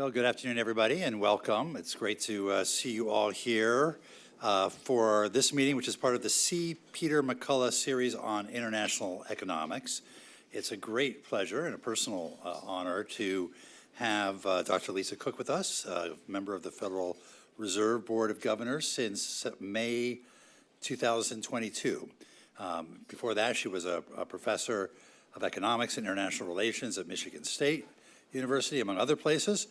Well, good afternoon, everybody, and welcome. It's great to see you all here for this meeting, which is part of the C. Peter McColough Series on International Economics. It's a great pleasure and a personal honor to have Dr. Lisa Cook with us, a member of the Federal Reserve Board of Governors since May 2022. Before that, she was a professor of economics and international relations at Michigan State University, among other places,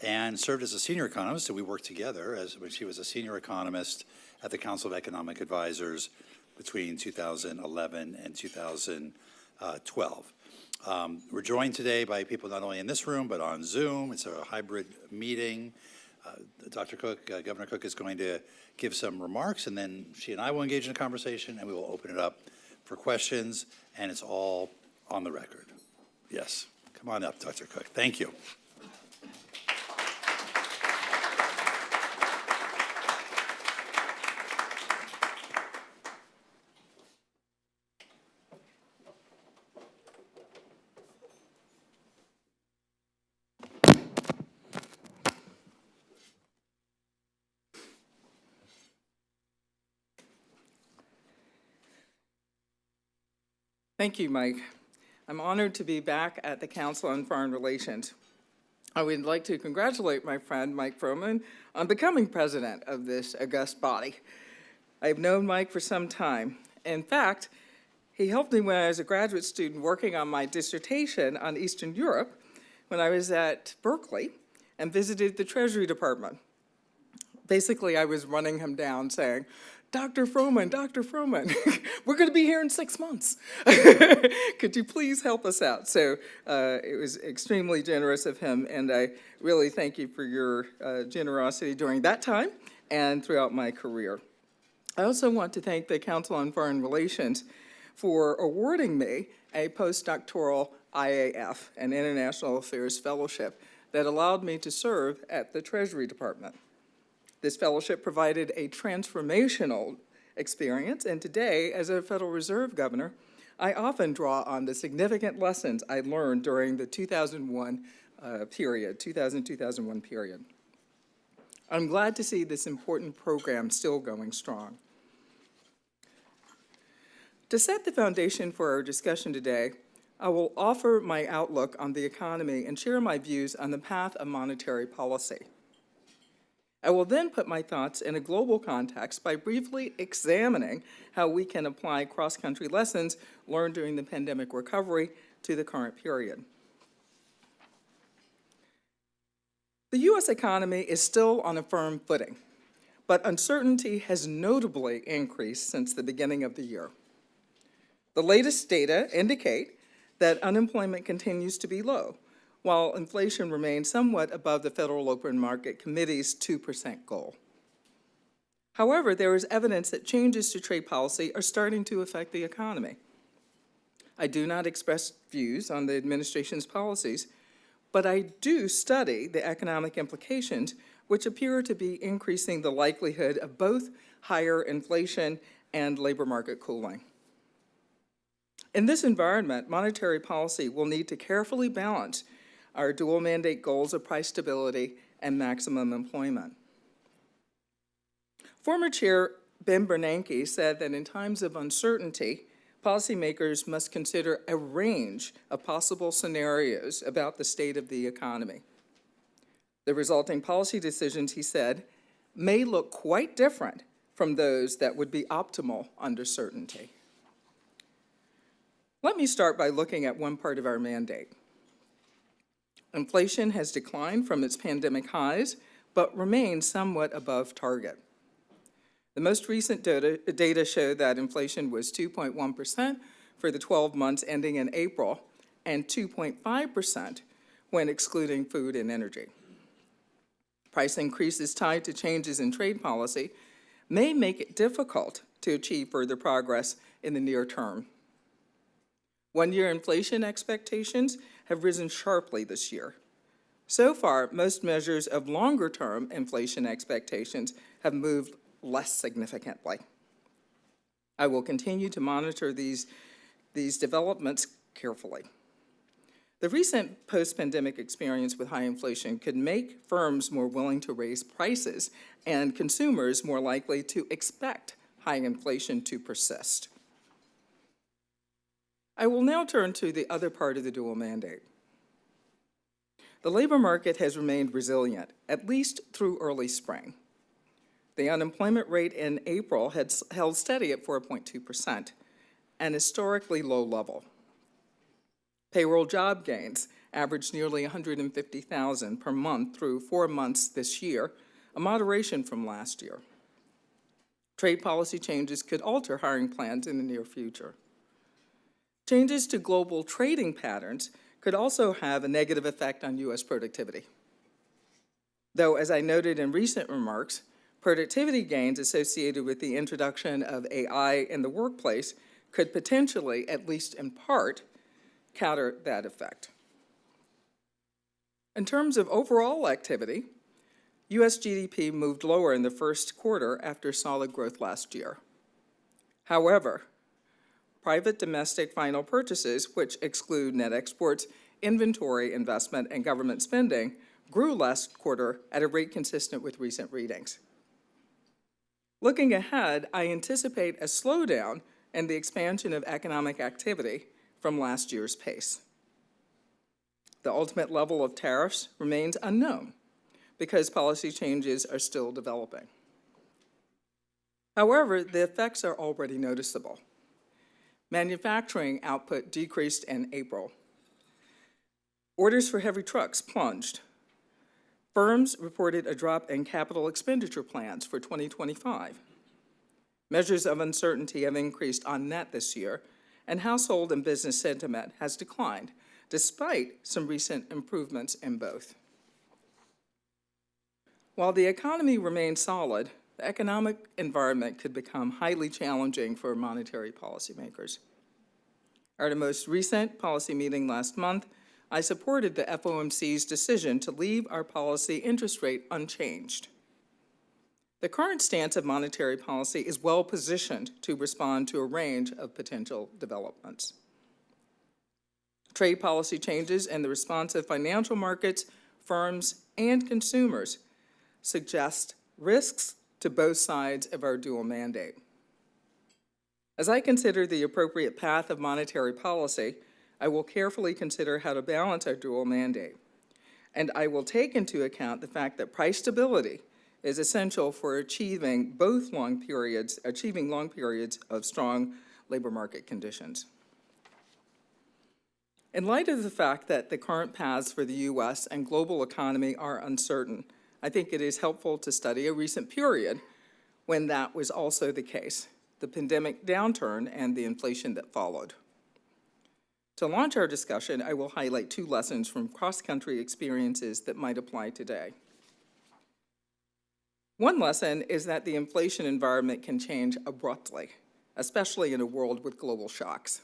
and served as a senior economist. So we worked together when she was a senior economist at the Council of Economic Advisors between 2011 and 2012. We're joined today by people not only in this room, but on Zoom. It's a hybrid meeting. Dr. Cook, Governor Cook is going to give some remarks, and then she and I will engage in a conversation, and we will open it up for questions, and it's all on the record. Yes, come on up, Dr. Cook. Thank you. Thank you, Mike. I'm honored to be back at the Council on Foreign Relations. I would like to congratulate my friend, Mike Froman, on becoming president of this august body. I've known Mike for some time. In fact, he helped me when I was a graduate student working on my dissertation on Eastern Europe when I was at Berkeley and visited the Treasury Department. Basically, I was running him down saying, Dr. Froman, we're going to be here in 6 months. Could you please help us out? So it was extremely generous of him, and I really thank you for your generosity during that time and throughout my career. I also want to thank the Council on Foreign Relations for awarding me a postdoctoral IAF, an International Affairs Fellowship, that allowed me to serve at the Treasury Department. This fellowship provided a transformational experience, and today, as a Federal Reserve Governor, I often draw on the significant lessons I learned during the 2001 period. I'm glad to see this important program still going strong. To set the foundation for our discussion today, I will offer my outlook on the economy and share my views on the path of monetary policy. I will then put my thoughts in a global context by briefly examining how we can apply cross-country lessons learned during the pandemic recovery to the current period. The U.S. economy is still on a firm footing, but uncertainty has notably increased since the beginning of the year. The latest data indicate that unemployment continues to be low, while inflation remains somewhat above the Federal Open Market Committee's 2% goal. However, there is evidence that changes to trade policy are starting to affect the economy. I do not express views on the administration's policies, but I do study the economic implications, which appear to be increasing the likelihood of both higher inflation and labor market cooling. In this environment, monetary policy will need to carefully balance our dual mandate goals of price stability and maximum employment. Former Chair Ben Bernanke said that in times of uncertainty, policymakers must consider a range of possible scenarios about the state of the economy. The resulting policy decisions, he said, may look quite different from those that would be optimal under certainty. Let me start by looking at one part of our mandate. Inflation has declined from its pandemic highs, but remains somewhat above target. The most recent data show that inflation was 2.1% for the 12 months ending in April, and 2.5% when excluding food and energy. Price increases tied to changes in trade policy may make it difficult to achieve further progress in the near term. One-year inflation expectations have risen sharply this year. So far, most measures of longer-term inflation expectations have moved less significantly. I will continue to monitor these developments carefully. The recent post-pandemic experience with high inflation could make firms more willing to raise prices and consumers more likely to expect high inflation to persist. I will now turn to the other part of the dual mandate. The labor market has remained resilient, at least through early spring. The unemployment rate in April had held steady at 4.2%, an historically low level. Payroll job gains averaged nearly 150,000 per month through 4 months this year, a moderation from last year. Trade policy changes could alter hiring plans in the near future. Changes to global trading patterns could also have a negative effect on U.S. productivity. Though, as I noted in recent remarks, productivity gains associated with the introduction of AI in the workplace could potentially, at least in part, counter that effect. In terms of overall activity, U.S. GDP moved lower in the first quarter after solid growth last year. However, private domestic final purchases, which exclude net exports, inventory investment, and government spending, grew last quarter at a rate consistent with recent readings. Looking ahead, I anticipate a slowdown in the expansion of economic activity from last year's pace. The ultimate level of tariffs remains unknown because policy changes are still developing. However, the effects are already noticeable. Manufacturing output decreased in April. Orders for heavy trucks plunged. Firms reported a drop in capital expenditure plans for 2025. Measures of uncertainty have increased on net this year, and household and business sentiment has declined, despite some recent improvements in both. While the economy remains solid, the economic environment could become highly challenging for monetary policymakers. At our most recent policy meeting last month, I supported the FOMC's decision to leave our policy interest rate unchanged. The current stance of monetary policy is well positioned to respond to a range of potential developments. Trade policy changes and the response of financial markets, firms, and consumers suggest risks to both sides of our dual mandate. As I consider the appropriate path of monetary policy, I will carefully consider how to balance our dual mandate, and I will take into account the fact that price stability is essential for achieving long periods of strong labor market conditions. In light of the fact that the current paths for the U.S. and global economy are uncertain, I think it is helpful to study a recent period when that was also the case, the pandemic downturn and the inflation that followed. To launch our discussion, I will highlight 2 lessons from cross-country experiences that might apply today. One lesson is that the inflation environment can change abruptly, especially in a world with global shocks.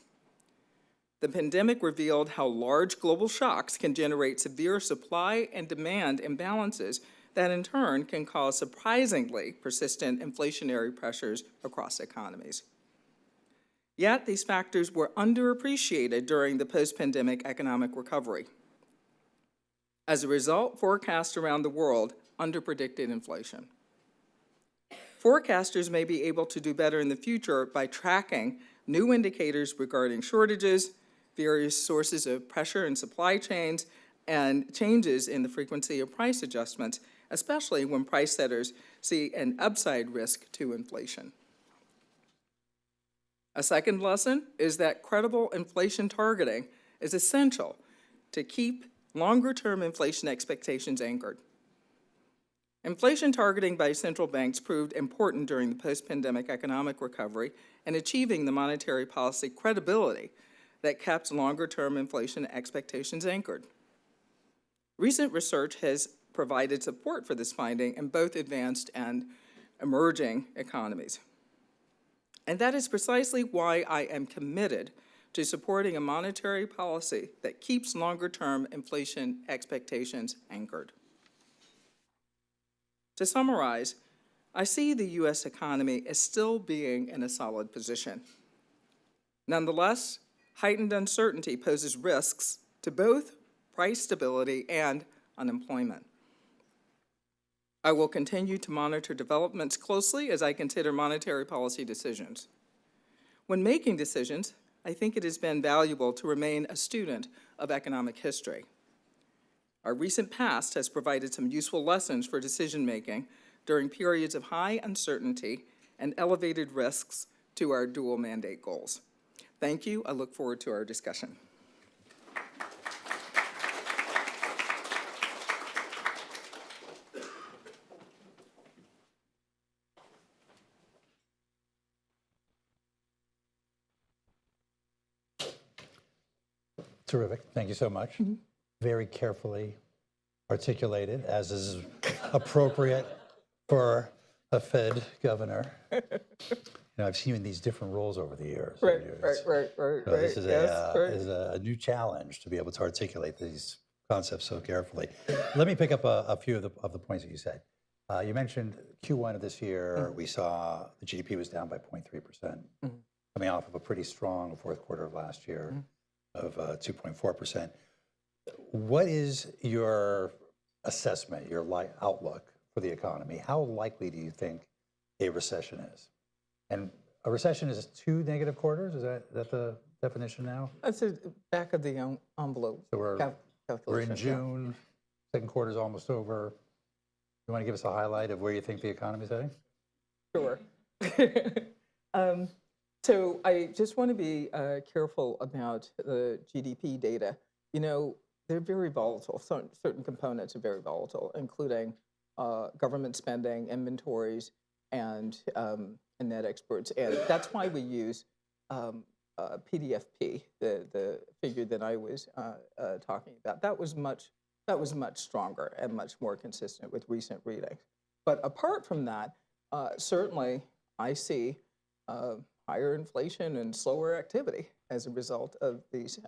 The pandemic revealed how large global shocks can generate severe supply and demand imbalances that in turn can cause surprisingly persistent inflationary pressures across economies. Yet these factors were underappreciated during the post-pandemic economic recovery. As a result, forecasts around the world underpredicted inflation. Forecasters may be able to do better in the future by tracking new indicators regarding shortages, various sources of pressure in supply chains, and changes in the frequency of price adjustments, especially when price setters see an upside risk to inflation. A second lesson is that credible inflation targeting is essential to keep longer-term inflation expectations anchored. Inflation targeting by central banks proved important during the post-pandemic economic recovery in achieving the monetary policy credibility that kept longer-term inflation expectations anchored. Recent research has provided support for this finding in both advanced and emerging economies. And that is precisely why I am committed to supporting a monetary policy that keeps longer-term inflation expectations anchored. To summarize, I see the U.S. economy as still being in a solid position. Nonetheless, heightened uncertainty poses risks to to both price stability and unemployment. I will continue to monitor developments closely as I consider monetary policy decisions. When making decisions, I think it has been valuable to remain a student of economic history. Our recent past has provided some useful lessons for decision-making during periods of high uncertainty and elevated risks to our dual mandate goals. Thank you. I look forward to our discussion. Terrific. Thank you so much. Very carefully articulated, as is appropriate for a Fed governor. You know, I've seen you in these different roles over the years. Right. So this is, Yes, right. is a new challenge to be able to articulate these concepts so carefully. Let me pick up a few of the points that you said. You mentioned Q1 of this year, we saw the GDP was down by 0.3%, coming off of a pretty strong fourth quarter of last year of 2.4%. What is your assessment, your outlook for the economy? How likely do you think a recession is? And a recession is 2 negative quarters? Is that the definition now? That's the back of the envelope. So we're calculation, in June, second quarter's almost over. You want to give us a highlight of where you think the economy's heading? Sure. So I just want to be careful about the GDP data. You know, they're very volatile. Certain components are very volatile, including government spending, inventories, and net exports. And that's why we use PDFP, the figure that I was talking about. That was much stronger and much more consistent with recent readings. But apart from that, certainly I see higher inflation and slower activity as a result of these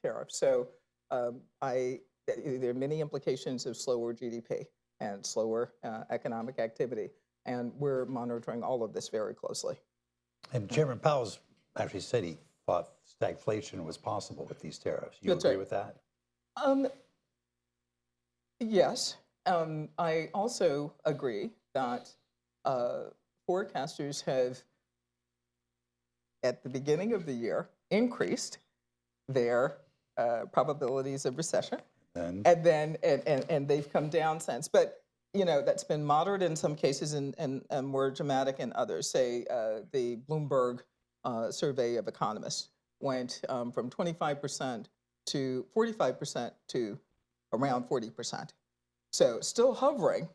tariffs. So there are many implications of slower GDP and slower economic activity, and we're monitoring all of this very closely. And Chairman Powell's actually said he thought stagflation was possible with these tariffs. You That's agree right. with that? Yes. I also agree that forecasters have, at the beginning of the year, increased their probabilities of recession, and then they've come down since. But you know, that's been moderate in some cases and more dramatic in others. Say the Bloomberg survey of economists went from 25% to 45% to around 40%. So still hovering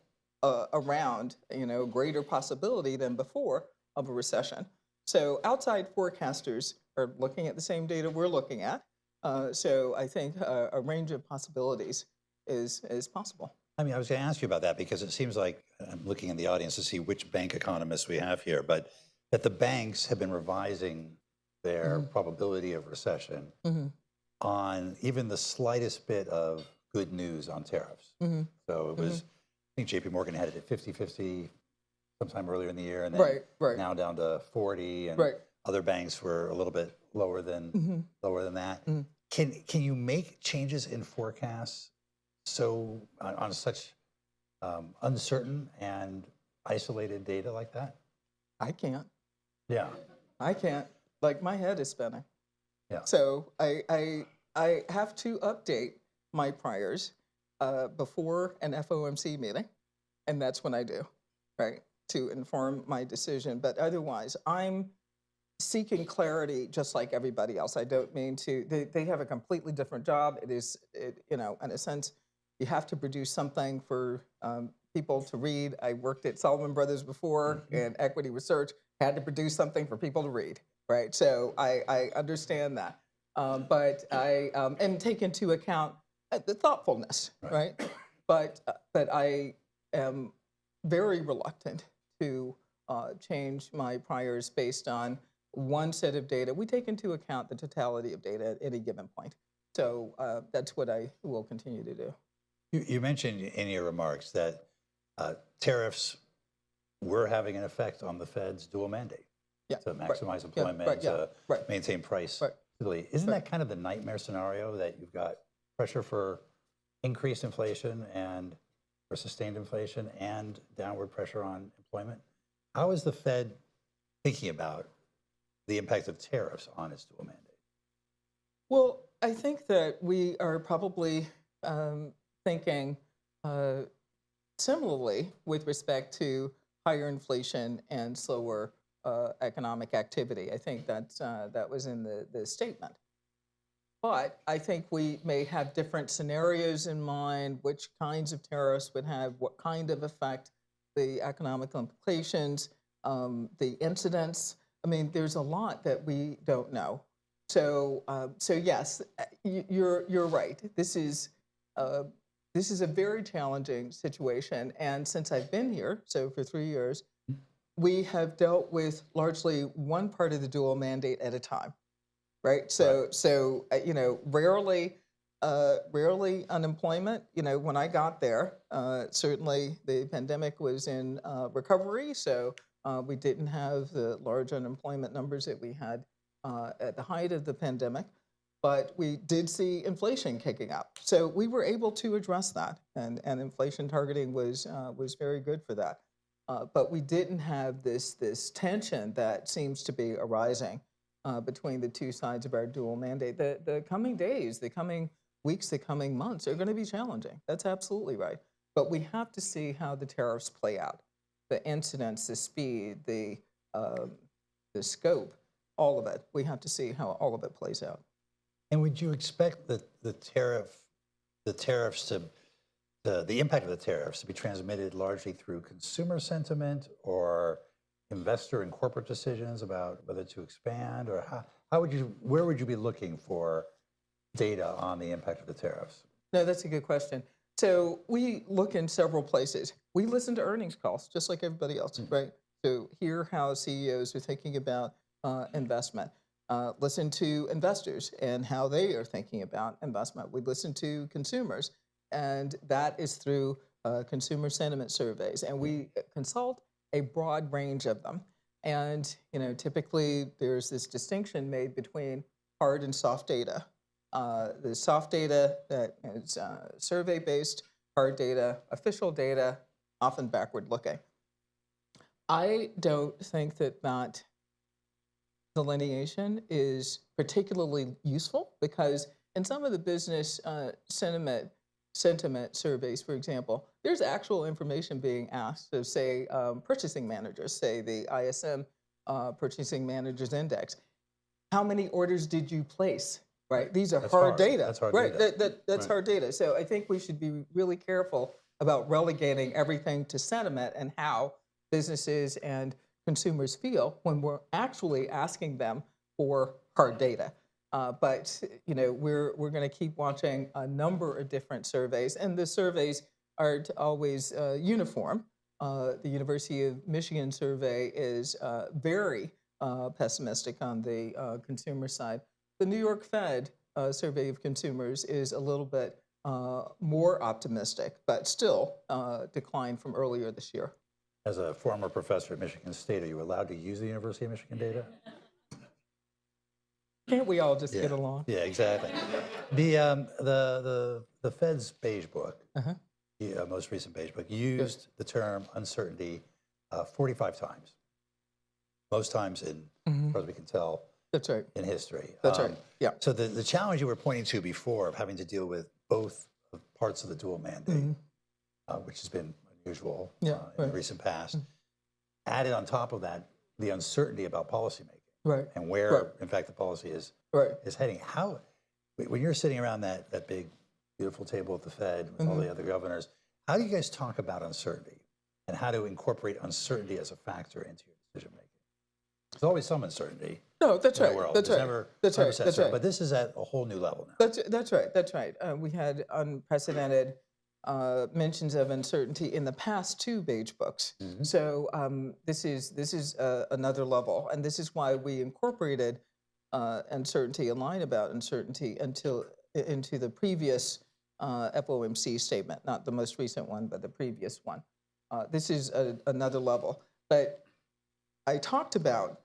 around, you know, greater possibility than before of a recession. So outside forecasters are looking at the same data we're looking at. So I think a range of possibilities is possible. I mean, I was going to ask you about that because it seems like, I'm looking in the audience to see which bank economists we have here, but that the banks have been revising their probability of recession on even the slightest bit of good news on tariffs. So it was, I think JP Morgan had it at 50-50 sometime earlier in the year, and then now down to 40, and other banks were a little bit lower than that. Can you make changes in forecasts so on such uncertain and isolated data like that? I can't. Yeah. I can't. Like, my head is spinning. Yeah. So I have to update my priors before an FOMC meeting, and that's when I do, right, to inform my decision. But otherwise, I'm seeking clarity just like everybody else. I don't mean to, they have a completely different job. You know, in a sense, you have to produce something for people to read. I worked at Sullivan Brothers before in equity research, had to produce something for people to read, right? So I understand that. But I and take into account the thoughtfulness, right? But I am very reluctant to change my priors based on one set of data. We take into account the totality of data at any given point. So that's what I will continue to do. You mentioned in your remarks that tariffs were having an effect on the Fed's dual mandate to maximize employment, to maintain price stability. Isn't that kind of the nightmare scenario that you've got pressure for increased inflation and for sustained inflation and downward pressure on employment. How is the Fed thinking about the impact of tariffs on its dual mandate? Well, I think that we are probably thinking similarly with respect to higher inflation and slower economic activity. I think that was in the statement. But I think we may have different scenarios in mind, which kinds of tariffs would have what kind of effect, the economic implications, the incidents. I mean, there's a lot that we don't know. So yes, you're right. This is a very challenging situation. And since I've been here, so for 3 years, we have dealt with largely one part of the dual mandate at a time. Right. So rarely unemployment. When I got there, certainly the pandemic was in recovery, so we didn't have the large unemployment numbers that we had at the height of the pandemic, but we did see inflation kicking up. So we were able to address that, and inflation targeting was very good for that. But we didn't have this tension that seems to be arising between the two sides of our dual mandate. The coming days, the coming weeks, the coming months are going to be challenging. That's absolutely right. But we have to see how the tariffs play out, the incidence, the speed, the scope, all of it. We have to see how all of it plays out. And would you expect the tariffs to the impact of the tariffs to be transmitted largely through consumer sentiment or investor and corporate decisions about whether to expand, or where would you be looking for data on the impact of the tariffs? No, that's a good question. So we look in several places. We listen to earnings calls, just like everybody else, right? So hear how CEOs are thinking about investment. Listen to investors and how they are thinking about investment. We listen to consumers, and that is through consumer sentiment surveys. And we consult a broad range of them. And typically there's this distinction made between hard and soft data. The soft data that is survey-based, hard data, official data, often backward-looking. I don't think that delineation is particularly useful, because in some of the business sentiment surveys, for example, there's actual information being asked of, say, purchasing managers, say the ISM Purchasing Managers Index. How many orders did you place? Right? These are hard data. That's hard right? data. That's hard data. So I think we should be really careful about relegating everything to sentiment and how businesses and consumers feel when we're actually asking them for hard data. But we're going to keep watching a number of different surveys, and the surveys aren't always uniform. The University of Michigan survey is very pessimistic on the consumer side. The New York Fed survey of consumers is a little bit more optimistic, but still declined from earlier this year. As a former professor at Michigan State, are you allowed to use the University of Michigan data? Can't we all just get along? Yeah, exactly. The Fed's beige book, the most recent beige book, used the term uncertainty 45 times. Most times in, as far as we can tell, that's right, in history. That's right. Yeah. So the challenge you were pointing to before of having to deal with both parts of the dual mandate, which has been unusual in the recent past, added on top of that the uncertainty about policymaking. Right. And where, in fact, the policy is heading. How, when you're sitting around that big, beautiful table at the Fed with all the other governors, how do you guys talk about uncertainty and how to incorporate uncertainty as a factor into your decision making? There's always some uncertainty. No, that's right. In the world. That's There's right. never That's right. 100% That's certain, right. But this is at a whole new level now. That's right. That's right. We had unprecedented mentions of uncertainty in the past two beige books. So this is another level, and this is why we incorporated uncertainty and line about uncertainty into the previous FOMC statement, not the most recent one, but the previous one. This is another level. But I talked about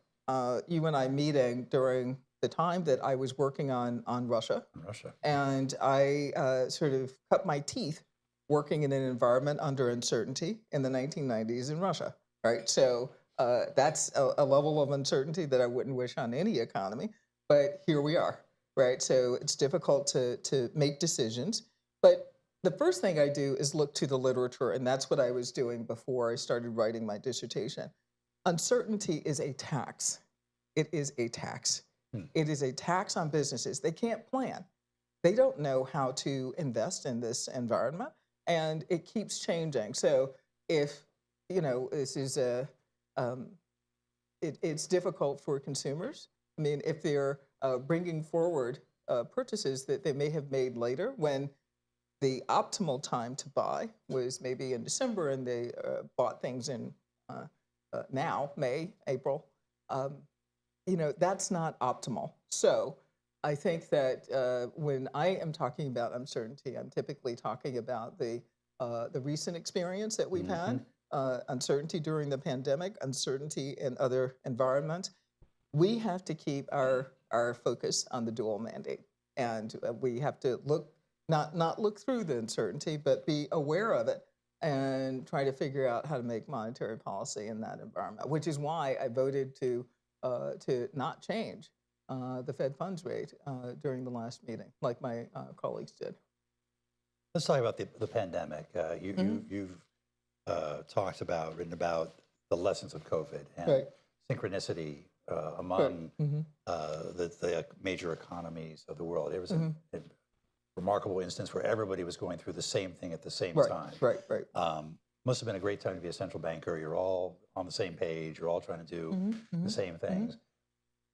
you and I meeting during the time that I was working on Russia, Russia. and I sort of cut my teeth working in an environment under uncertainty in the 1990s in Russia, right? So that's a level of uncertainty that I wouldn't wish on any economy, but here we are, right? So it's difficult to make decisions, but the first thing I do is look to the literature, and that's what I was doing before I started writing my dissertation. Uncertainty is a tax. It is a tax. It is a tax on businesses. They can't plan. They don't know how to invest in this environment, and it keeps changing. So if, this is it's difficult for consumers. I mean, if they're bringing forward purchases that they may have made later when the optimal time to buy was maybe in December and they bought things in now, May, April, that's not optimal. So I think that when I am talking about uncertainty, I'm typically talking about the recent experience that we've had, uncertainty during the pandemic, uncertainty in other environments. We have to keep our focus on the dual mandate, and we have to not look through the uncertainty, but be aware of it and try to figure out how to make monetary policy in that environment, which is why I voted to not change the Fed funds rate during the last meeting, like my colleagues did. Let's talk about the pandemic. You've written about the lessons of COVID and synchronicity among the major economies of the world. It was a remarkable instance where everybody was going through the same thing at the same time. Right. Must have been a great time to be a central banker. You're all on the same page. You're all trying to do the same things.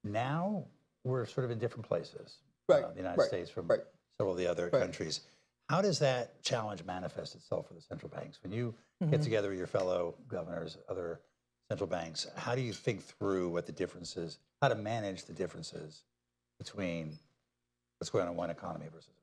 Now we're sort of in different places. The United States from several of the other countries. How does that challenge manifest itself for the central banks? When you get together with your fellow governors, other central banks, how do you think through what the differences, how to manage the differences between what's going on in one economy versus another?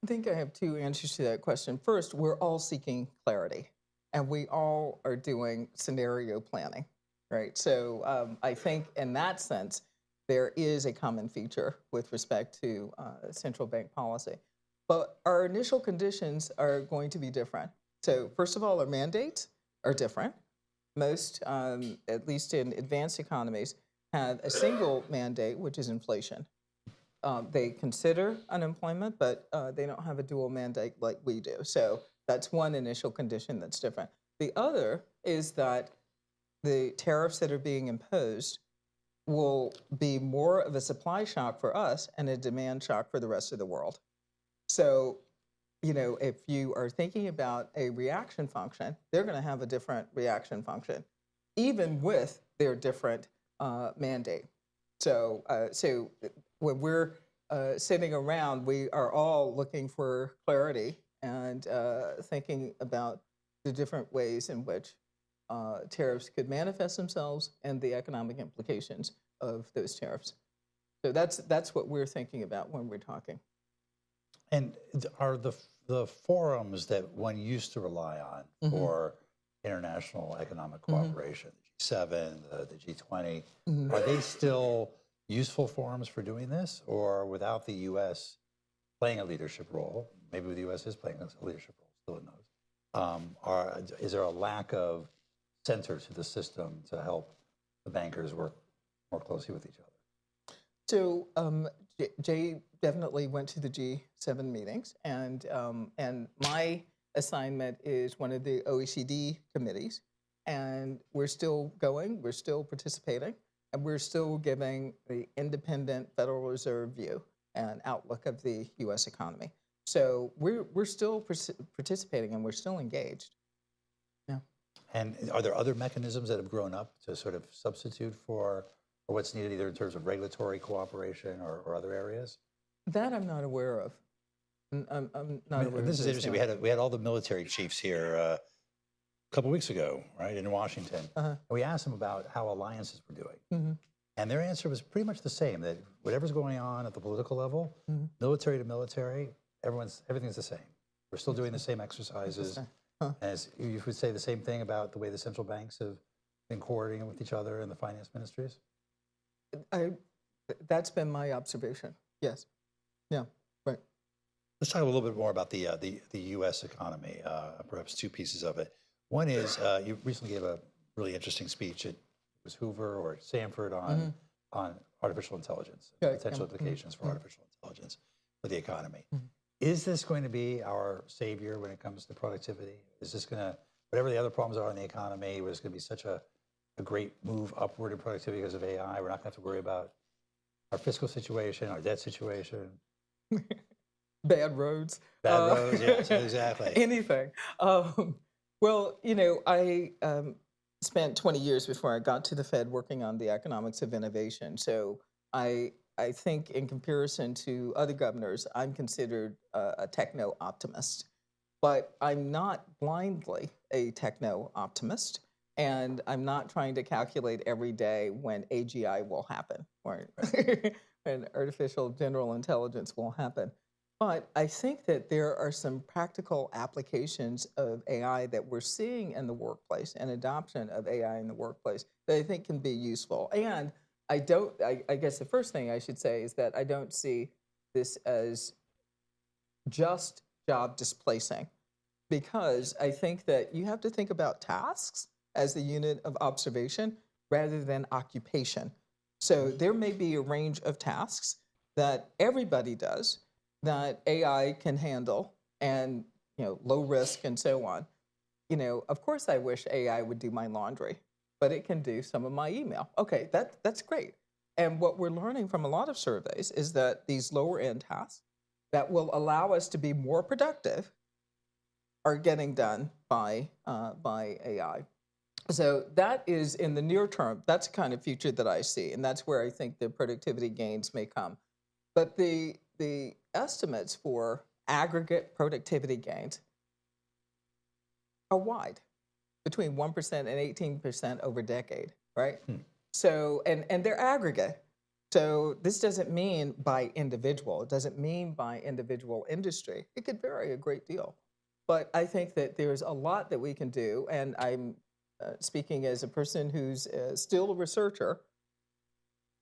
I think I have two answers to that question. First, we're all seeking clarity, and we all are doing scenario planning, right? So I think in that sense, there is a common feature with respect to central bank policy. But our initial conditions are going to be different. So first of all, our mandates are different. Most, at least in advanced economies, have a single mandate, which is inflation. They consider unemployment, but they don't have a dual mandate like we do. So that's one initial condition that's different. The other is that the tariffs that are being imposed will be more of a supply shock for us and a demand shock for the rest of the world. So, if you are thinking about a reaction function, they're going to have a different reaction function, even with their different mandate. So when we're sitting around, we are all looking for clarity and thinking about the different ways in which tariffs could manifest themselves and the economic implications of those tariffs. So that's what we're thinking about when we're talking. And are the forums that one used to rely on for international economic cooperation, the G7, the G20, are they still useful forums for doing this? Or without the U.S. playing a leadership role, maybe the U.S. is playing a leadership role, still knows, is there a lack of center to the system to help the bankers work more closely with each other? So Jay definitely went to the G7 meetings, and my assignment is one of the OECD committees, and we're still going, we're still participating, and we're still giving the independent Federal Reserve view and outlook of the U.S. economy. So we're still participating and we're still engaged. Yeah. And are there other mechanisms that have grown up to sort of substitute for what's needed, either in terms of regulatory cooperation or other areas? That I'm not aware of. I'm not aware. This is interesting. We had all the military chiefs here a couple weeks ago, right, in Washington. And we asked them about how alliances were doing. And their answer was pretty much the same, that whatever's going on at the political level, military to military, everything's the same. We're still doing the same exercises. As you would say the same thing about the way the central banks have been coordinating with each other and the finance ministries? That's been my observation. Yes. Yeah. Right. Let's talk a little bit more about the U.S. economy, perhaps two pieces of it. One is you recently gave a really interesting speech at was Hoover or Stanford on artificial intelligence, Yeah, potential implications for artificial intelligence for the economy. Is this going to be our savior when it comes to productivity? Is this going to, whatever the other problems are in the economy, was going to be such a great move upward in productivity because of AI? We're not going to have to worry about our fiscal situation, our debt situation. Bad roads. Bad roads, yes, exactly. Anything. Well, I spent 20 years before I got to the Fed working on the economics of innovation. So I think in comparison to other governors, I'm considered a techno-optimist. But I'm not blindly a techno-optimist. And I'm not trying to calculate every day when AGI will happen or when artificial general intelligence will happen. But I think that there are some practical applications of AI that we're seeing in the workplace and adoption of AI in the workplace that I think can be useful. And I guess the first thing I should say is that I don't see this as just job displacing, because I think that you have to think about tasks as the unit of observation rather than occupation. So there may be a range of tasks that everybody does that AI can handle, and low risk and so on. Of course I wish AI would do my laundry, but it can do some of my email. Okay, that's great. And what we're learning from a lot of surveys is that these lower end tasks that will allow us to be more productive are getting done by AI. So that is in the near term, that's the kind of future that I see, and that's where I think the productivity gains may come. But the estimates for aggregate productivity gains are wide, between 1% and 18% over a decade, right? So, and they're aggregate. So this doesn't mean by individual. It doesn't mean by individual industry. It could vary a great deal. But I think that there's a lot that we can do, and I'm speaking as a person who's still a researcher.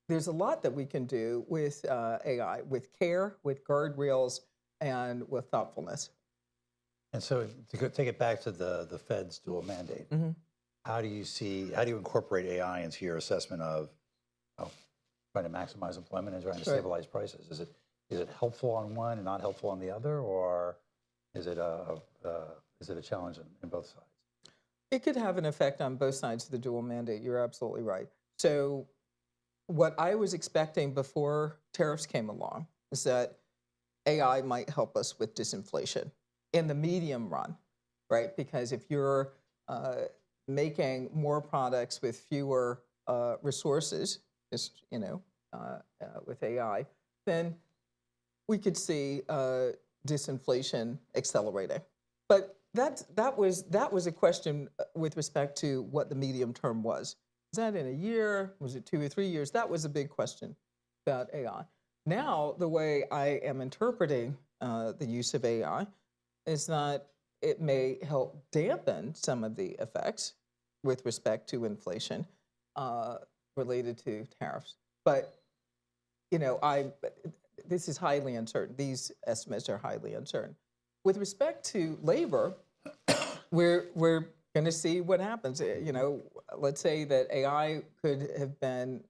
There's a lot that we can do with AI, with care, with guardrails, and with thoughtfulness. And so to take it back to the Fed's dual mandate, how do you incorporate AI into your assessment of trying to maximize employment and trying to stabilize prices? Is it helpful on one and not helpful on the other, or is it a challenge in both sides? It could have an effect on both sides of the dual mandate. You're absolutely right. So what I was expecting before tariffs came along is that AI might help us with disinflation in the medium run, right? Because if you're making more products with fewer resources, just with AI, then we could see disinflation accelerating. But that was a question with respect to what the medium term was. Was that in a year? Was it 2 or 3 years? That was a big question about AI. Now, the way I am interpreting the use of AI is that it may help dampen some of the effects with respect to inflation related to tariffs. But this is highly uncertain. These estimates are highly uncertain. With respect to labor, we're going to see what happens. Let's say that AI could have been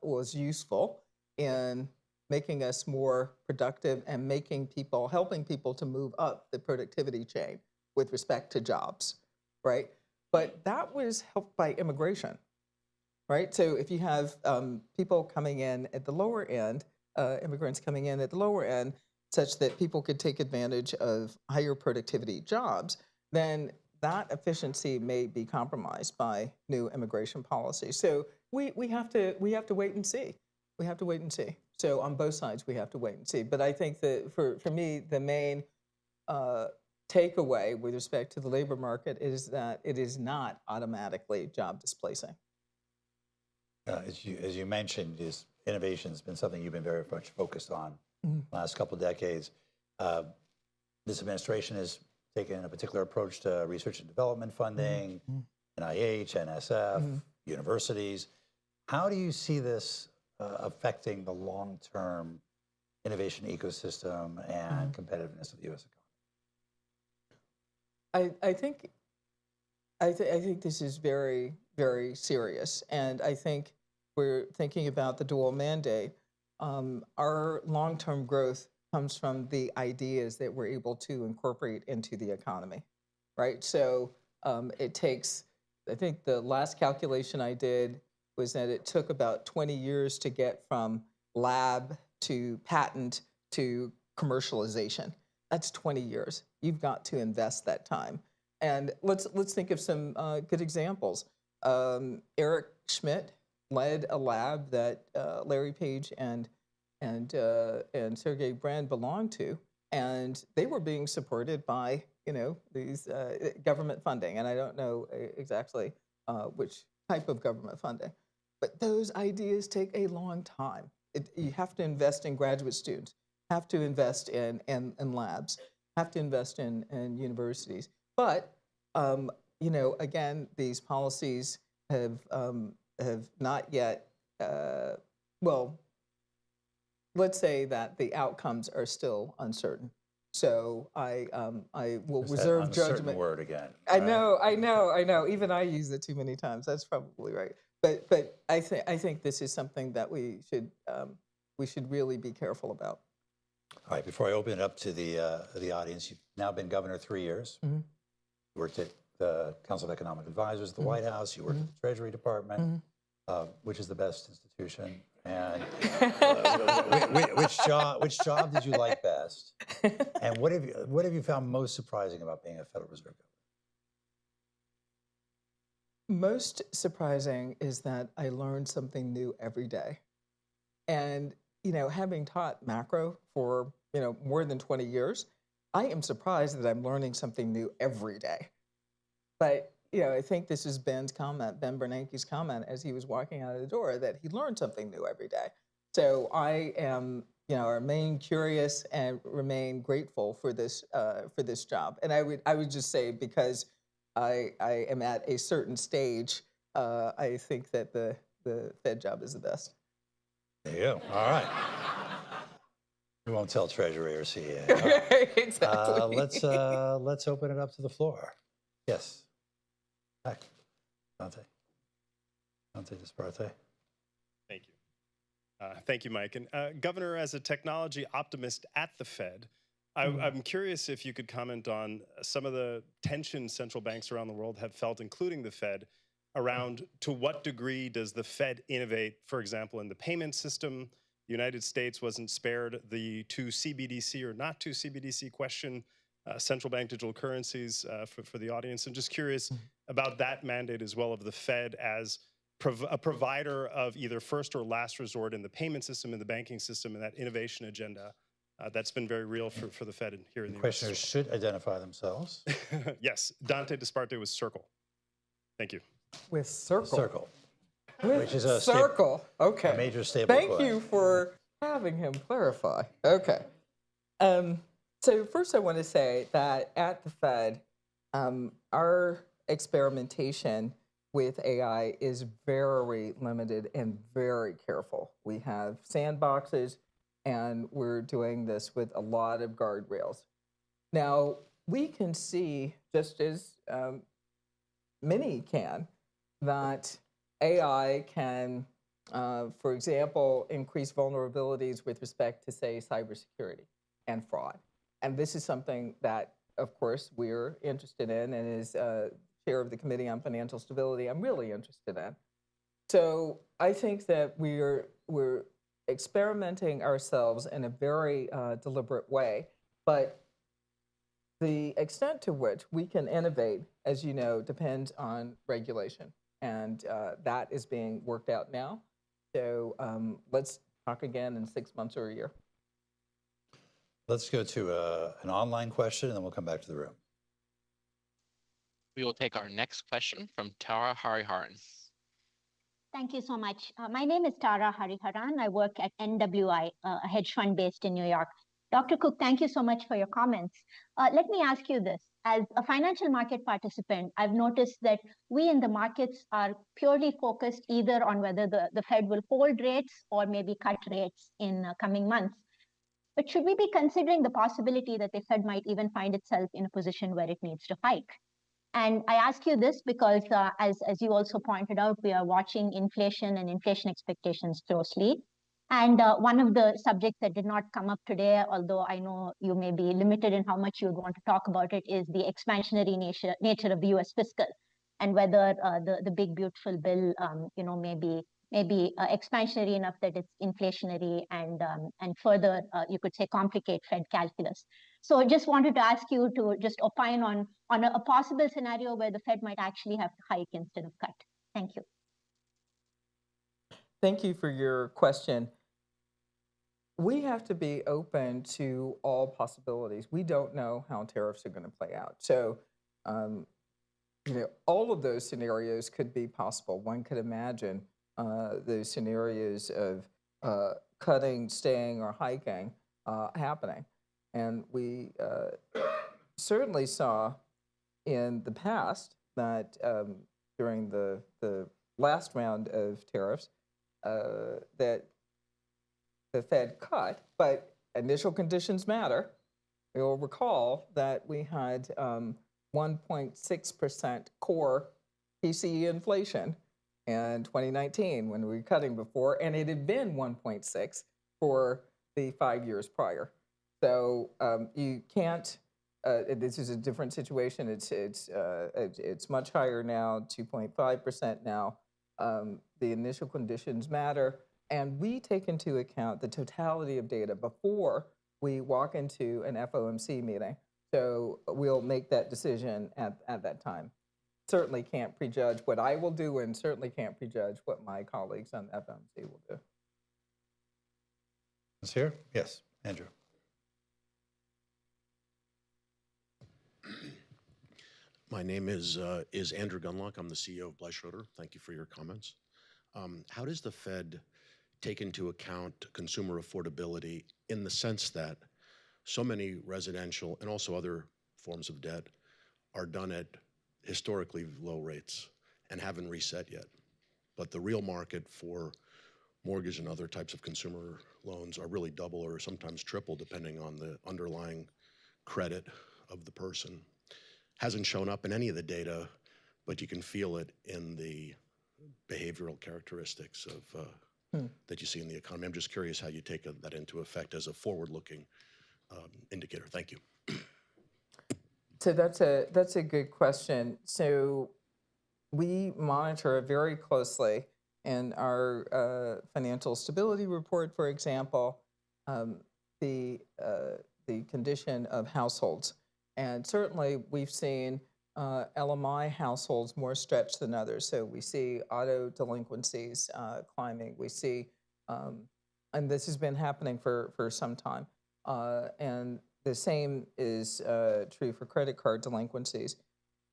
was useful in making us more productive and helping people to move up the productivity chain with respect to jobs, right? But that was helped by immigration, right? So if you have people coming in at the lower end, immigrants coming in at the lower end, such that people could take advantage of higher productivity jobs, then that efficiency may be compromised by new immigration policy. So we have to wait and see. We have to wait and see. So on both sides, we have to wait and see. But I think that for me, the main takeaway with respect to the labor market is that it is not automatically job displacing. As you mentioned, innovation has been something you've been very much focused on the last couple of decades. This administration has taken a particular approach to research and development funding, NIH, NSF, universities. How do you see this affecting the long-term innovation ecosystem and competitiveness of the U.S. economy? I think this is very, very serious, and I think we're thinking about the dual mandate. Our long-term growth comes from the ideas that we're able to incorporate into the economy, right? So it takes, I think the last calculation I did was that it took about 20 years to get from lab to patent to commercialization. That's 20 years. You've got to invest that time. And let's think of some good examples. Eric Schmidt led a lab that Larry Page and Sergey Brin belonged to, and they were being supported by these government funding, and I don't know exactly which type of government funding, but those ideas take a long time. You have to invest in graduate students, have to invest in labs, have to invest in universities. But again, these policies have not yet. Well, let's say that the outcomes are still uncertain. So I will reserve judgment. Word again. I know. Even I use it too many times. That's probably right. But I think this is something that we should really be careful about. All right. Before I open it up to the audience, you've now been governor 3 years. Mm-hmm. You worked at the Council of Economic Advisors at the White House. You worked at the Treasury Department, which is the best institution. And which job did you like best? And what have you found most surprising about being a Federal Reserve governor? Most surprising is that I learned something new every day. And having taught macro for more than 20 years, I am surprised that I'm learning something new every day. But I think this is Ben Bernanke's comment as he was walking out of the door, that he learned something new every day. So I am, remain curious and remain grateful for this job. And I would just say, because I am at a certain stage, I think that the Fed job is the best. There you go. All right. We won't tell Treasury or CEO. Right, exactly. Let's open it up to the floor. Yes. Hi, Dante Disparte. Thank you. Thank you, Mike. And Governor, as a technology optimist at the Fed, I'm curious if you could comment on some of the tensions central banks around the world have felt, including the Fed, around to what degree does the Fed innovate, for example, in the payment system. The United States wasn't spared the to CBDC or not to CBDC question, central bank digital currencies for the audience. I'm just curious about that mandate as well of the Fed as a provider of either first or last resort in the payment system, in the banking system, and that innovation agenda that's been very real for the Fed here in the US. Questioners should identify themselves. Yes, Dante Disparte with Circle. Thank you. With Circle. Circle. With which is a Circle. Okay. a major stable Thank coin. you for having him clarify. Okay. So first I want to say that at the Fed, our experimentation with AI is very limited and very careful. We have sandboxes, and we're doing this with a lot of guardrails. Now, we can see, just as many can, that AI can, for example, increase vulnerabilities with respect to, say, cybersecurity and fraud. And this is something that, of course, we're interested in, and as chair of the Committee on Financial Stability, I'm really interested in. So I think that we're experimenting ourselves in a very deliberate way, but the extent to which we can innovate, as you know, depends on regulation, and that is being worked out now. So let's talk again in 6 months or a year. Let's go to an online question, and then we'll come back to the room. We will take our next question from Tara Hariharan. Thank you so much. My name is Tara Hariharan. I work at NWI, a hedge fund based in New York. Dr. Cook, thank you so much for your comments. Let me ask you this. as a financial market participant, I've noticed that we in the markets are purely focused either on whether the Fed will hold rates or maybe cut rates in coming months. But should we be considering the possibility that the Fed might even find itself in a position where it needs to hike? And I ask you this because, as you also pointed out, we are watching inflation and inflation expectations closely. And one of the subjects that did not come up today, although I know you may be limited in how much you would want to talk about it, is the expansionary nature of the U.S. fiscal, and whether the big beautiful bill, may be expansionary enough that it's inflationary and further, you could say, complicate Fed calculus. So I just wanted to ask you to just opine on a possible scenario where the Fed might actually have to hike instead of cut. Thank you. Thank you for your question. We have to be open to all possibilities. We don't know how tariffs are going to play out. So, all of those scenarios could be possible. One could imagine those scenarios of cutting, staying, or hiking happening. And we certainly saw in the past that during the last round of tariffs that the Fed cut, but initial conditions matter. You'll recall that we had 1.6% core PCE inflation in 2019 when we were cutting before, and it had been 1.6 for the 5 years prior. So you can't. This is a different situation. It's much higher now, 2.5% now. The initial conditions matter, and we take into account the totality of data before we walk into an FOMC meeting. So we'll make that decision at that time. Certainly can't prejudge what I will do, and certainly can't prejudge what my colleagues on FOMC will do. Is here? Yes, Andrew. My name is Andrew Gunlock. I'm the CEO of Schroeder. Thank you for your comments. How does the Fed take into account consumer affordability in the sense that so many residential and also other forms of debt are done at historically low rates and haven't reset yet, but the real market for mortgage and other types of consumer loans are really double or sometimes triple depending on the underlying credit of the person? Hasn't shown up in any of the data, but you can feel it in the behavioral characteristics of that you see in the economy. I'm just curious how you take that into effect as a forward-looking indicator. Thank you. So that's a good question. So we monitor very closely in our financial stability report, for example, the condition of households. And certainly we've seen LMI households more stretched than others. So we see auto delinquencies climbing. We see, and this has been happening for some time. And the same is true for credit card delinquencies.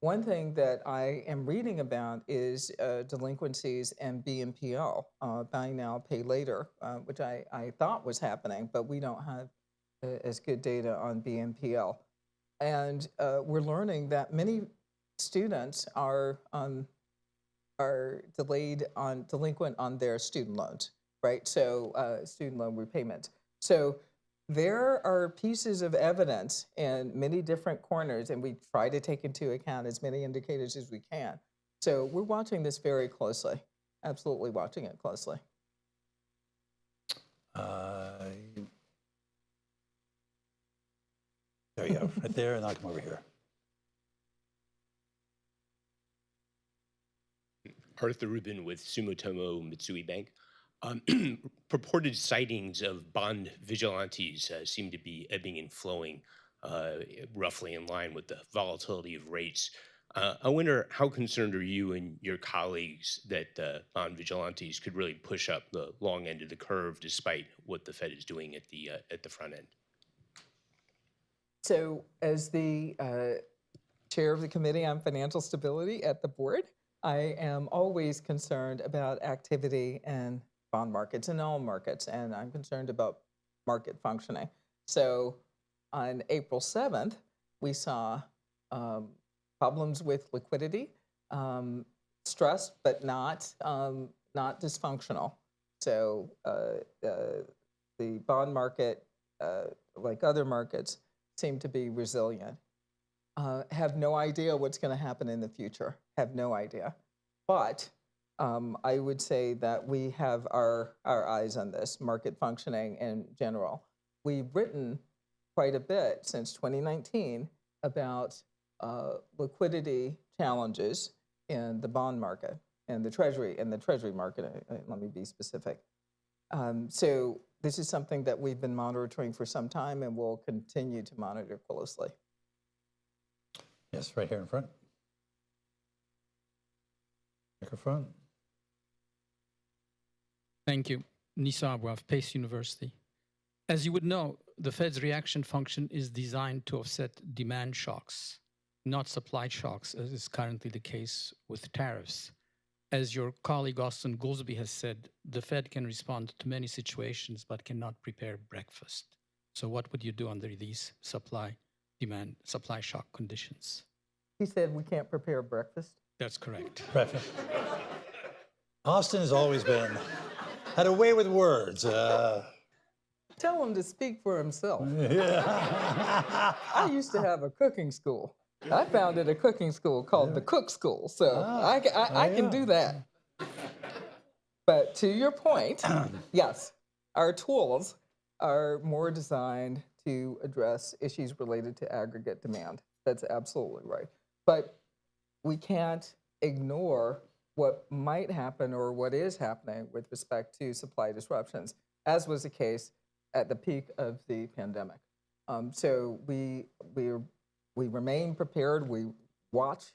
One thing that I am reading about is delinquencies and BNPL, buy now, pay later, which I thought was happening, but we don't have as good data on BNPL. And we're learning that many students are delinquent on their student loans, right? So student loan repayment. So there are pieces of evidence in many different corners, and we try to take into account as many indicators as we can. So we're watching this very closely, absolutely watching it closely. There you go, right there, and I'll come over here. Arthur Rubin with Sumitomo Mitsui Bank. Purported sightings of bond vigilantes seem to be ebbing and flowing roughly in line with the volatility of rates. I wonder, how concerned are you and your colleagues that bond vigilantes could really push up the long end of the curve despite what the Fed is doing at the front end? So as the chair of the Committee on Financial Stability at the board, I am always concerned about activity in bond markets and all markets, and I'm concerned about market functioning. So on April 7th, we saw problems with liquidity, stressed but not dysfunctional. So the bond market, like other markets, seem to be resilient. Have no idea what's going to happen in the future. Have no idea. But I would say that we have our eyes on this, market functioning in general. We've written quite a bit since 2019 about liquidity challenges in the bond market and the treasury market. Let me be specific. So this is something that we've been monitoring for some time and will continue to monitor closely. Yes, right here in front. Microphone. Thank you. Nisa Abu of Pace University. As you would know, the Fed's reaction function is designed to offset demand shocks, not supply shocks, as is currently the case with tariffs. As your colleague Austin Goolsbee has said, the Fed can respond to many situations but cannot prepare breakfast. So what would you do under these supply shock conditions? He said we can't prepare breakfast. That's correct. Austin has always had a way with words. Tell him to speak for himself. I used to have a cooking school. I founded a cooking school called the Cook School, so I can do that. But to your point, yes, our tools are more designed to address issues related to aggregate demand. That's absolutely right. But we can't ignore what might happen or what is happening with respect to supply disruptions, as was the case at the peak of the pandemic. So we remain prepared. We watch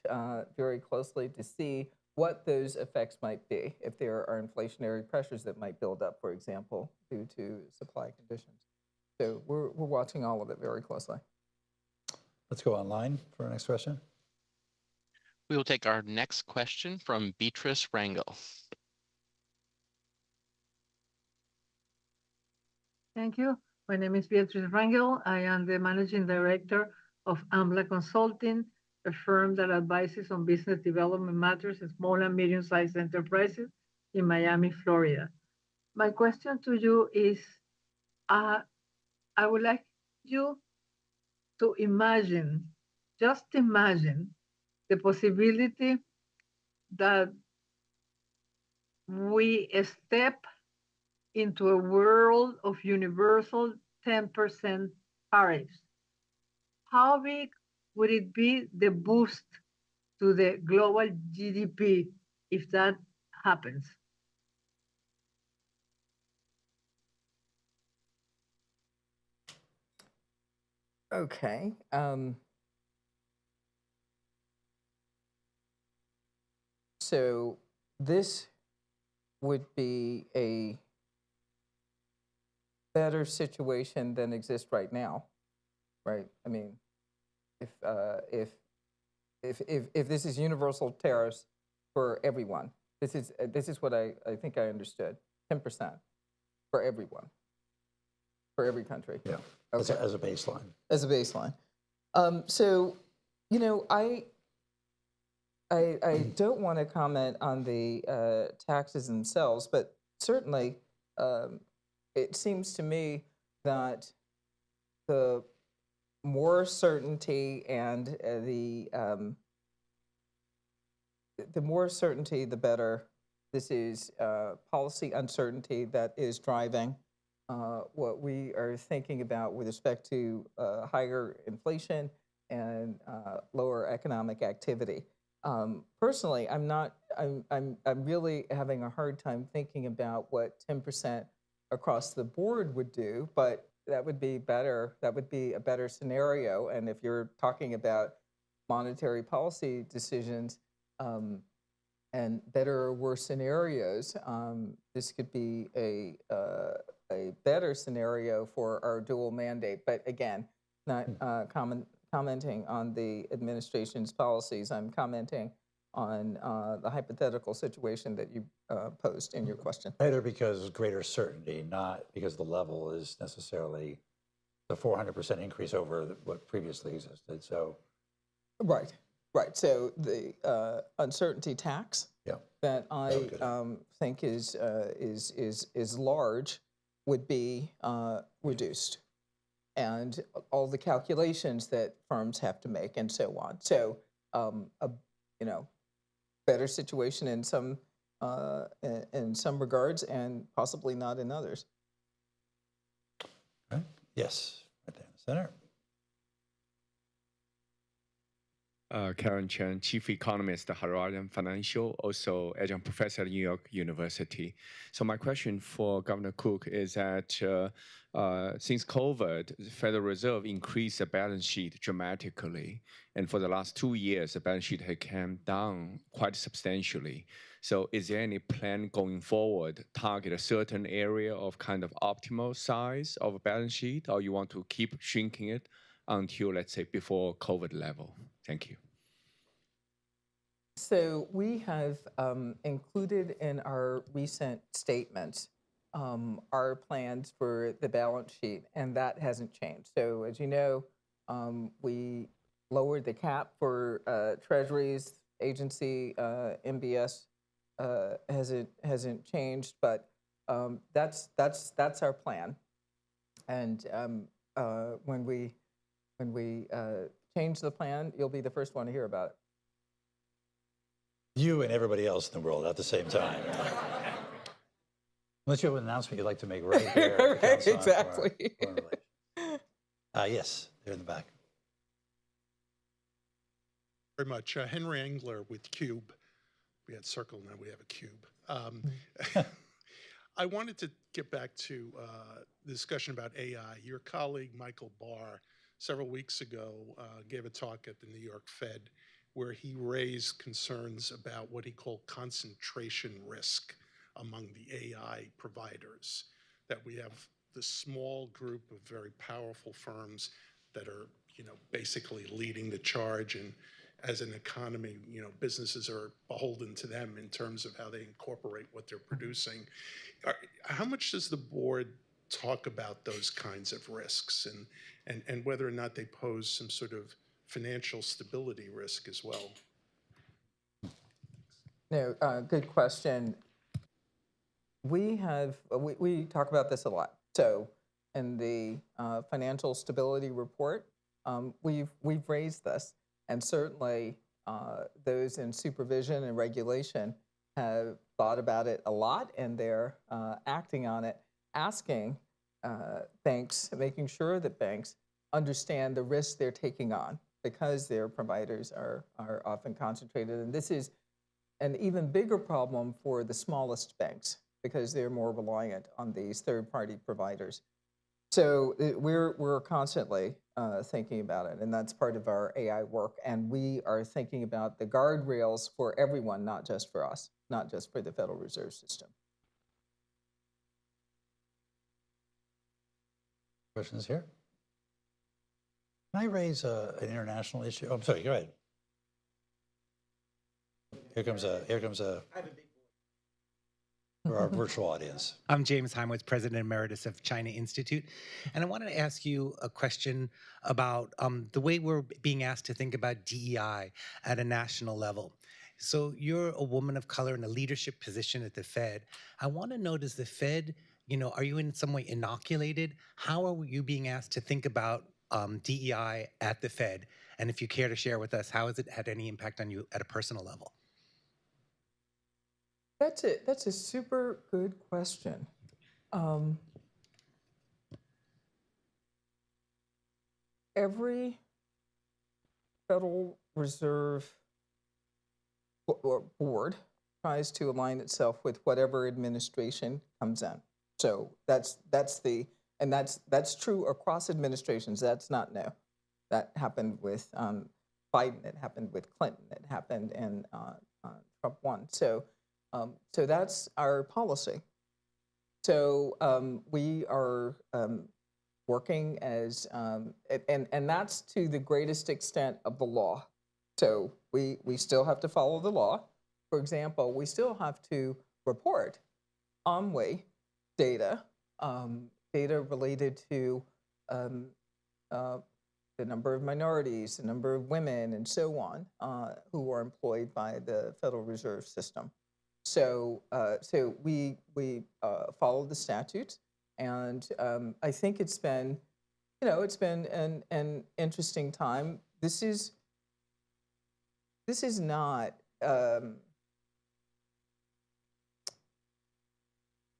very closely to see what those effects might be if there are inflationary pressures that might build up, for example, due to supply conditions. So we're watching all of it very closely. Let's go online for our next question. We will take our next question from Beatrice Rangel. Thank you. My name is Beatrice Rangel. I am the managing director of AMLA Consulting, a firm that advises on business development matters in small and medium-sized enterprises in Miami, Florida. My question to you is, I would like you to imagine, just imagine, the possibility that we step into a world of universal 10% tariffs. How big would it be the boost to the global GDP if that happens? Okay. So this would be a better situation than exists right now, right? I mean, if this is universal tariffs for everyone, this is what I think I understood, 10% for everyone, for every country. Yeah, okay. as a baseline. As a baseline. So, you know, I don't want to comment on the taxes themselves, but certainly it seems to me that the more certainty and the more certainty, the better. This is policy uncertainty that is driving what we are thinking about with respect to higher inflation and lower economic activity. Personally, I'm really having a hard time thinking about what 10% across the board would do, but that would be better. That would be a better scenario. And if you're talking about monetary policy decisions and better or worse scenarios, this could be a better scenario for our dual mandate. But again, not commenting on the administration's policies. I'm commenting on the hypothetical situation that you posed in your question. Better because of greater certainty, not because the level is necessarily the 400% increase over what previously existed. So Right, right. So the uncertainty tax Yeah. that That I would be good. think is large would be reduced, and all the calculations that firms have to make and so on. So a better situation in some regards and possibly not in others. Right? Yes, right there in the center. Karen Chen, Chief Economist at Horizon Financial, also adjunct professor at New York University. So my question for Governor Cook is that since COVID, the Federal Reserve increased the balance sheet dramatically. And for the last 2 years, the balance sheet had come down quite substantially. So is there any plan going forward, target a certain area of kind of optimal size of a balance sheet, or you want to keep shrinking it until, let's say, before COVID level? Thank you. So we have included in our recent statements our plans for the balance sheet, and that hasn't changed. So as you know, we lowered the cap for treasuries, agency, MBS hasn't changed, but that's our plan. And when we change the plan, you'll be the first one to hear about it. You and everybody else in the world at the same time. Unless you have an announcement you'd like to make right here. at the Council on Exactly. Foreign Relations. Yes, there in the back. Very much. Henry Engler with Cube. We had Circle, now we have a Cube. I wanted to get back to the discussion about AI. Your colleague, Michael Barr, several weeks ago gave a talk at the New York Fed where he raised concerns about what he called concentration risk among the AI providers, that we have this small group of very powerful firms that are, basically leading the charge, and as an economy, businesses are beholden to them in terms of how they incorporate what they're producing. How much does the board talk about those kinds of risks, and whether or not they pose some sort of financial stability risk as well? No, good question. We talk about this a lot. So in the financial stability report, we've raised this, and certainly those in supervision and regulation have thought about it a lot, and they're acting on it, asking banks, making sure that banks understand the risks they're taking on, because their providers are often concentrated. And this is an even bigger problem for the smallest banks, because they're more reliant on these third-party providers. So we're constantly thinking about it, and that's part of our AI work. And we are thinking about the guardrails for everyone, not just for us, not just for the Federal Reserve System. Questions here? Can I raise an international issue? Oh, I'm sorry, go ahead. Here comes a for our virtual audience. I'm James Heimwitz, President Emeritus of China Institute. And I wanted to ask you a question about the way we're being asked to think about DEI at a national level. So you're a woman of color in a leadership position at the Fed. I want to know, does the Fed, are you in some way inoculated? How are you being asked to think about DEI at the Fed? And if you care to share with us, how has it had any impact on you at a personal level? That's a super good question. Every Federal Reserve board tries to align itself with whatever administration comes in. So that's true across administrations. That's not new. That happened with Biden. It happened with Clinton. It happened in Trump 1. So that's our policy. So we are working as, and that's to the greatest extent of the law. So we still have to follow the law. For example, we still have to report OMWE data, data related to the number of minorities, the number of women, and so on, who are employed by the Federal Reserve System. So, we follow the statutes, and I think it's been, it's been an interesting time. This is not.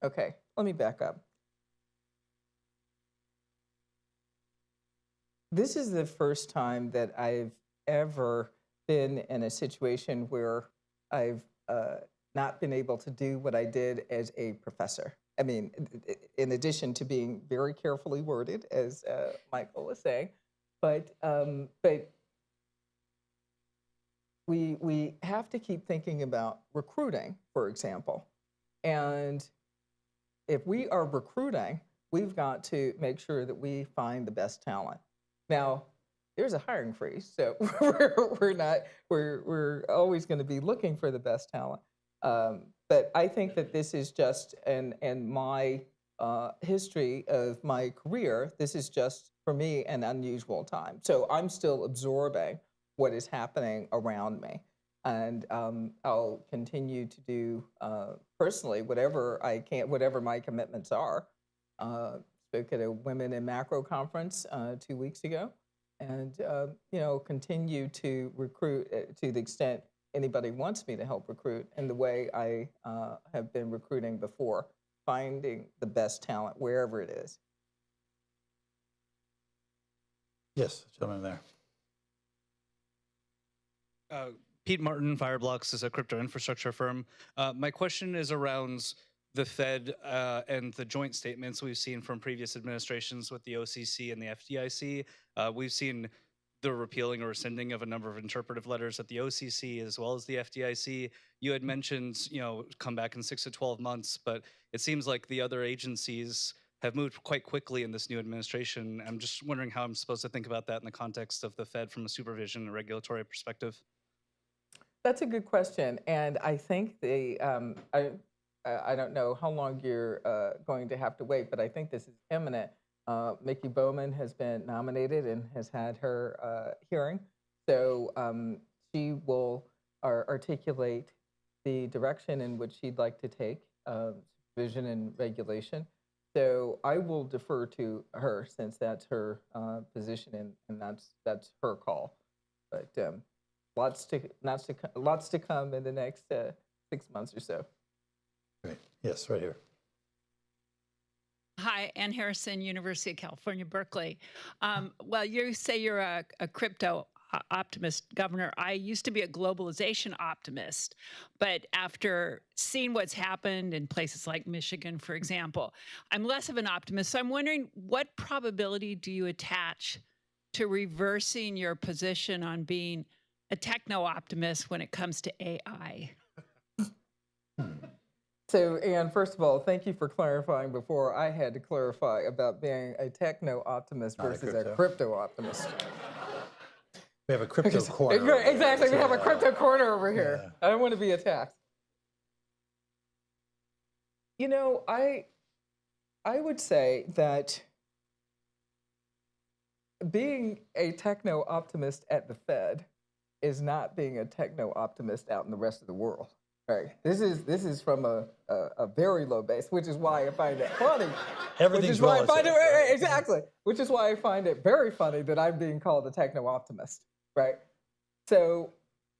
Okay, let me back up. This is the first time that I've ever been in a situation where I've not been able to do what I did as a professor. I mean, in addition to being very carefully worded, as Michael was saying, but we have to keep thinking about recruiting, for example. And if we are recruiting, we've got to make sure that we find the best talent. Now, there's a hiring freeze, so we're always going to be looking for the best talent. But I think that this is just, and my history of my career, this is just, for me, an unusual time. So I'm still absorbing what is happening around me. And I'll continue to do personally whatever I can, whatever my commitments are. Spoke at a Women in Macro conference 2 weeks ago, and continue to recruit to the extent anybody wants me to help recruit in the way I have been recruiting before, finding the best talent wherever it is. Yes, gentleman there. Pete Martin, Fireblocks is a crypto infrastructure firm. My question is around the Fed and the joint statements we've seen from previous administrations with the OCC and the FDIC. We've seen the repealing or rescinding of a number of interpretive letters at the OCC as well as the FDIC. You had mentioned, come back in 6 to 12 months, but it seems like the other agencies have moved quite quickly in this new administration. I'm just wondering how I'm supposed to think about that in the context of the Fed from a supervision and regulatory perspective. That's a good question, and I think I don't know how long you're going to have to wait, but I think this is imminent. Mickey Bowman has been nominated and has had her hearing, so she will articulate the direction in which she'd like to take supervision and regulation. So I will defer to her since that's her position and that's her call. But lots to come in the next 6 months or so. Great. Yes, right here. Hi, Ann Harrison, University of California, Berkeley. Well, you say you're a crypto optimist, Governor. I used to be a globalization optimist, but after seeing what's happened in places like Michigan, for example, I'm less of an optimist. So I'm wondering, what probability do you attach to reversing your position on being a techno-optimist when it comes to AI? So, Ann, first of all, thank you for clarifying before I had to clarify about being a techno-optimist versus a crypto-optimist. We have a crypto corner. Exactly, we have a crypto corner over here. Yeah. I don't want to be attacked. I would say that being a techno-optimist at the Fed is not being a techno-optimist out in the rest of the world. Right. This is from a very low base, which is why I find it funny. Everything's relative. Exactly. Which is why I find it very funny that I'm being called a techno-optimist. Right. So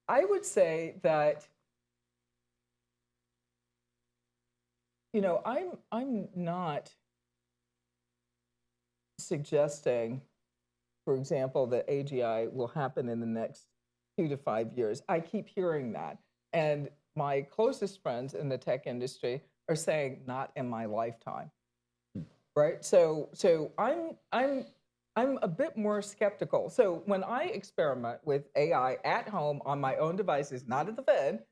I would say that, I'm not suggesting, for example, that AGI will happen in the next 2 to 5 years. I keep hearing that. And my closest friends in the tech industry are saying not in my lifetime, right? So I'm a bit more skeptical. So when I experiment with AI at home on my own devices, not at the Fed,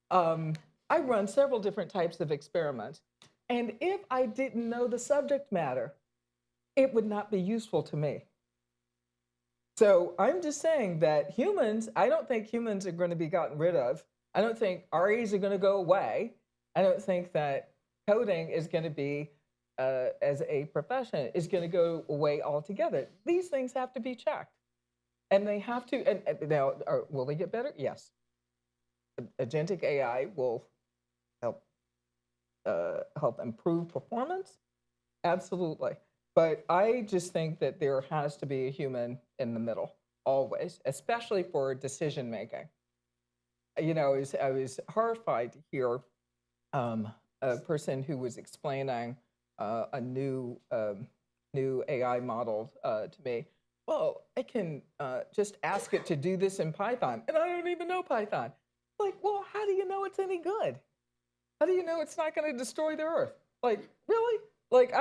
I run several different types of experiments. And if I didn't know the subject matter, it would not be useful to me. So I'm just saying that humans, I don't think humans are going to be gotten rid of. I don't think REs are going to go away. I don't think that coding is going to be, as a profession, is going to go away altogether. These things have to be checked. And they have to, and now, will they get better? Yes. Agentic AI will help improve performance? Absolutely. But I just think that there has to be a human in the middle, always, especially for decision making. You know, I was horrified to hear a person who was explaining a new AI model to me. Well, I can just ask it to do this in Python, and I don't even know Python. Like, well, how do you know it's any good? How do you know it's not going to destroy the earth? Like, really? Like,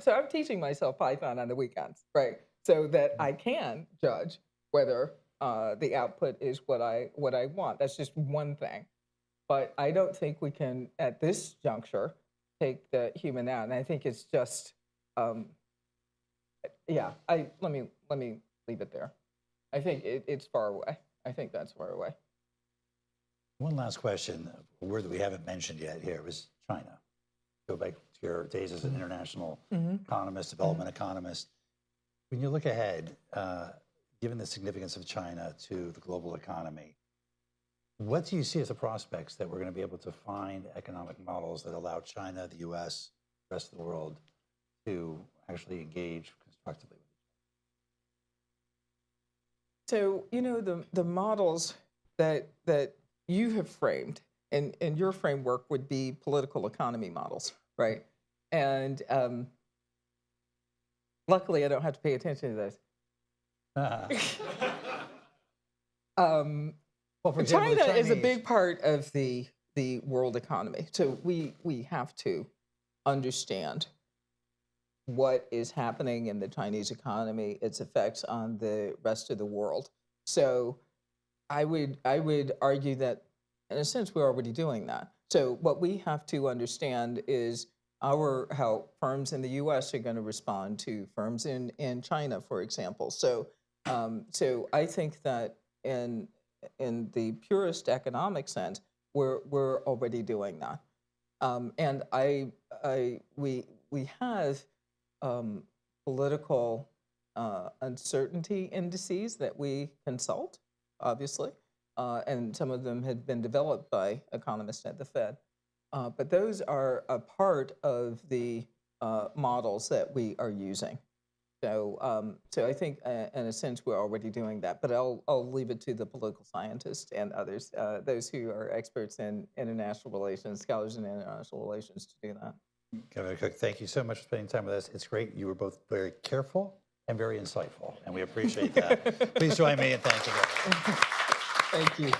so I'm teaching myself Python on the weekends, right? So that I can judge whether the output is what I want. That's just one thing. But I don't think we can, at this juncture, take the human out. And I think it's just, yeah. Let me leave it there. I think it's far away. I think that's far away. One last question, a word that we haven't mentioned yet here was China. Go back to your days as an international economist, development economist. When you look ahead, given the significance of China to the global economy, what do you see as the prospects that we're going to be able to find economic models that allow China, the US, the rest of the world to actually engage constructively with each other? So, you know, the models that you have framed, and your framework would be political economy models, right? And luckily, I don't have to pay attention to those. Well, for example, China is a Chinese- big part of the world economy. So we have to understand what is happening in the Chinese economy, its effects on the rest of the world. So I would argue that, in a sense, we're already doing that. So what we have to understand is how firms in the U.S. are going to respond to firms in China, for example. So I think that in the purest economic sense, we're already doing that. And we have political uncertainty indices that we consult, obviously, and some of them had been developed by economists at the Fed. But those are a part of the models that we are using. So I think, in a sense, we're already doing that. But I'll leave it to the political scientists and others, those who are experts in international relations, scholars in international relations, to do that. Governor Cook, thank you so much for spending time with us. It's great. You were both very careful and very insightful, and we appreciate that. Please join me in thanking you. Thank you.